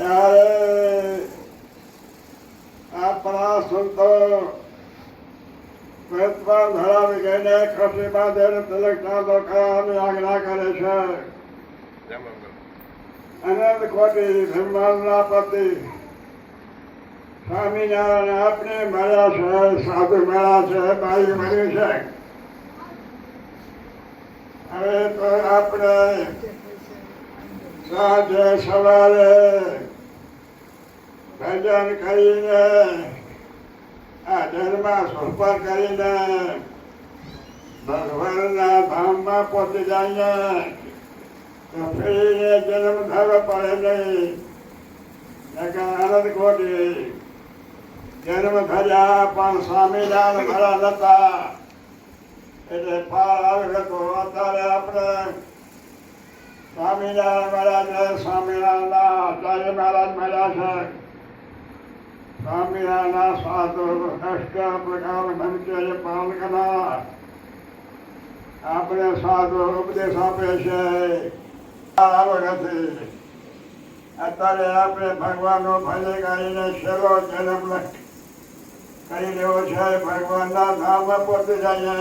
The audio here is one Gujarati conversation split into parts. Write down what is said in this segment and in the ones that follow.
ત્યારે આપણા સંતો વેદમાં ધરાવી ગઈને ખસી બાંધે તિલકના લોખાની આજ્ઞા કરે છે. અનંત કોટી બ્રહ્માંડના પતિ સ્વામિનારાયણ આપણે મળ્યા છે, સાધુ મળ્યા છે, બાઈ મળ્યું છે. હવે તો આપણે સાંજે સવારે ભજન કરીને આ ધર્મમાં સંપર્ક કરીને ભગવાનના ધામમાં પહોંચી જઈએ તો ફરીને જન્મ થવો પડે નહીં. આનંદ કોટી જન્મ થયા પણ સ્વામિનારાયણ ભરા નતા એટલે પાર આવ્યો હતો. અત્યારે આપણે સ્વામિનારાયણ મહારાજ સ્વામિનારાયણના આચાર્ય મહારાજ મળ્યા છે. સ્વામિનારાયણના સાધુ અષ્ટ પ્રકાર મંત્રી પાલન કરનાર આપણે સાધુ ઉપદેશ આપે છે. અત્યારે આપણે ભગવાનનો ભજન કરીને છેલ્લો જન્મ કરી રહ્યો છે. ભગવાનના ધામમાં પહોંચી જઈએ.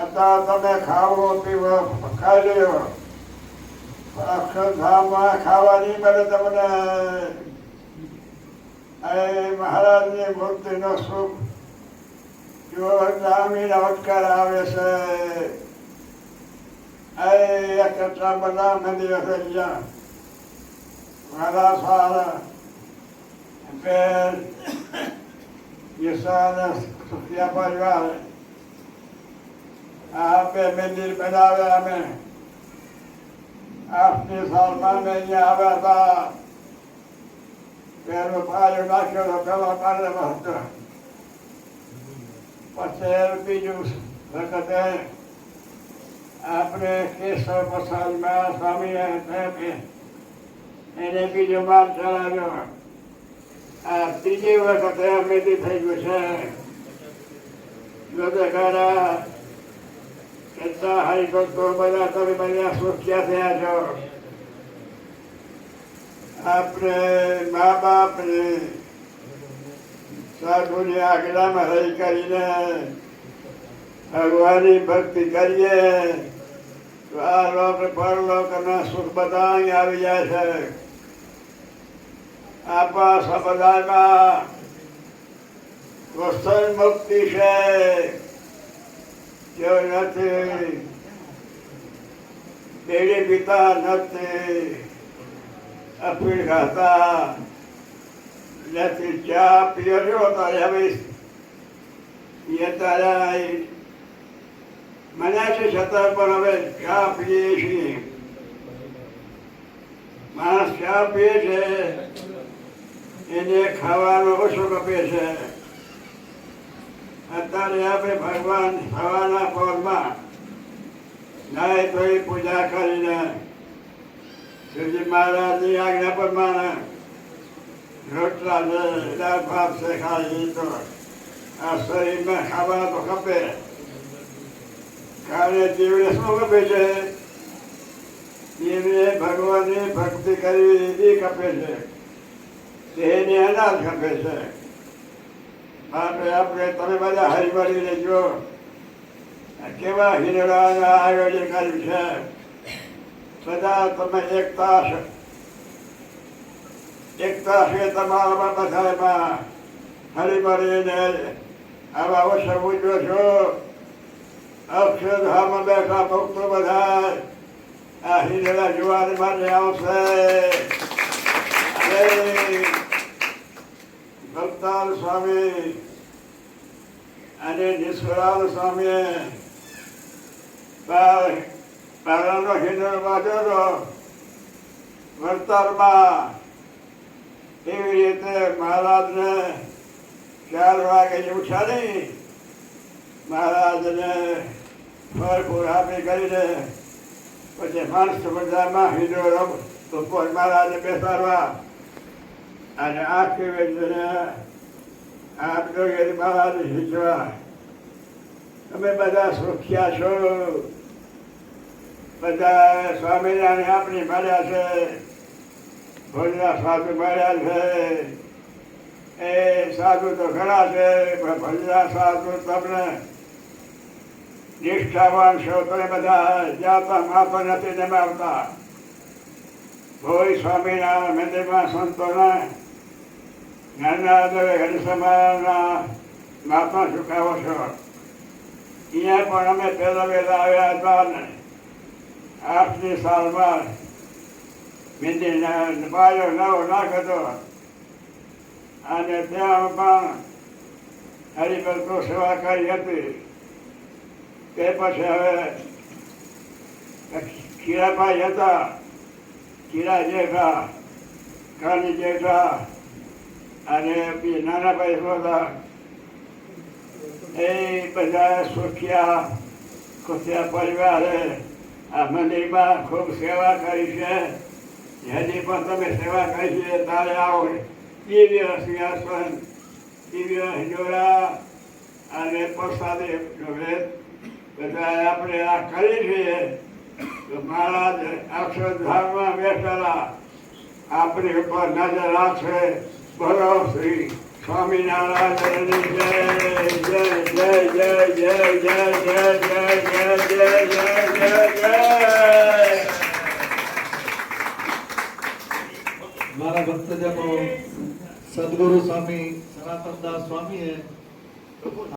અત્યારે તમે ખાવો પીવો ખાઈ લ્યો. અક્ષરધામમાં ખાવા નહીં મળે તમને. એ મહારાજની મૂર્તિનો સુખ જો જામીન ઉત્કાર આવે છે. કેટલા બધા મંદિરો છે જ્યાં મારા સારા બેન યશાને સુખિયા પરિવાર આ બે મંદિર બનાવ્યા. અમે 8ની સાલમાં મેં અહીંયા આવ્યા હતા. પેલો પાયો નાખ્યો તો પેલો કાર્યમાં હતો. પછી બીજું વખતે આપણે કેશવ પ્રસાદમાં સ્વામી એને બીજો માલ ચલાવ્યો. આ ત્રીજી વખતે અમેથી થઈ ગયું છે. જોતે ખરા કેટલા હરિભક્તો બધા તમે બધા સુખ્યા થયા છો. આપણે મા બાપને સાધુની આજ્ઞામાં રહી કરીને ભગવાનની ભક્તિ કરીએ તો આ લોક પરલોકના સુખ બધા અહીં આવી જાય છે. આપણા સંપ્રદાયમાં વસ્ત્ર મુક્તિ છે જો નથી. બેડી પીતા નથી, અફીણ ખાતા નથી, ચા પીઓ છો તારે હવે એ તારા મને છે છતાં પણ હવે ચા પીએ છીએ. માણસ ચા પીએ છે એને ખાવાનો ઓછો કપે છે. અત્યારે આપણે ભગવાન હવાના પરમાં નાય ધોઈ પૂજા કરીને શ્રીજી મહારાજની આજ્ઞા પ્રમાણે રોટલા છે, દાળ ભાત છે ખાઈ તો આ શરીરમાં ખાવા તો ખપે. કારણ જીવને શું ખપે છે? જીવને ભગવાનની ભક્તિ કરવી એ ખપે છે. તેને અનાજ ખપે છે. આપણે તમે બધા હરિમળી લેજો. કેવા હિરડાના આયોજન કર્યું છે. બધા તમે એકતા છે તમારામાં બધામાં હરિમળીને આવા અવસર ઉજવો છો. અક્ષરધામમાં બેઠા ભક્તો બધા આ હિરડા જોવા માટે આવશે. ભક્તાલ સ્વામી અને નિષ્કળાલ સ્વામીએ પારણનો હિંડોળ બાંધ્યો વળતરમાં. એવી રીતે મહારાજને 4 વાગે ઉઠાડી મહારાજને ફળ ફૂલ આપી કરીને પછી માણસ બધામાં હિંડોળો ઉપર મહારાજને બેસાડવા અને આખી વેદને આપ જોઈએ મહારાજ શીખવા. તમે બધા સુખ્યા છો. બધા સ્વામિનારાયણ આપણી મળ્યા છે. ભોજના સાધુ મળ્યા છે. એ સાધુ તો ખરા છે, પણ ભોજના સાધુ તમને નિષ્ઠાવાન છો તમે બધા જાતા માપા નથી જમાવતા. ભોઈ સ્વામિનારાયણ મંદિરમાં સંતોના જ્ઞાનના ઘનસમાના માપા ચૂકાવો છો. અહીંયા પણ અમે પહેલા વહેલા આવ્યા હતા ને 8ની સાલમાં મંદિર પાયો નવો નાખતો અને ત્યાં પણ હરિભક્તો સેવા કરી હતી. તે પછી હવે ખીરાભાઈ હતા, ખીરા જેઠા, કાની જેઠા અને નાનાભાઈ હતા. એ બધા સુખિયા ખુશિયા પરિવારે આ મંદિરમાં ખૂબ સેવા કરી છે. હજી પણ તમે સેવા કરી છે તારે આવો. દિવ્ય સિંહાસન, દિવ્ય હિંડોળા અને પ્રસાદી બધા આપણે આ કરી છીએ. તો મહારાજ અક્ષરધામમાં બેઠેલા આપણી ઉપર નજર રાખશે. બોલો શ્રી સ્વામિનારાયણની જય જય જય જય જય જય જય જય જય જય જય જય જય. મારા ભક્તજનો સદગુરુ સ્વામી સનાતનદાસ સ્વામીએ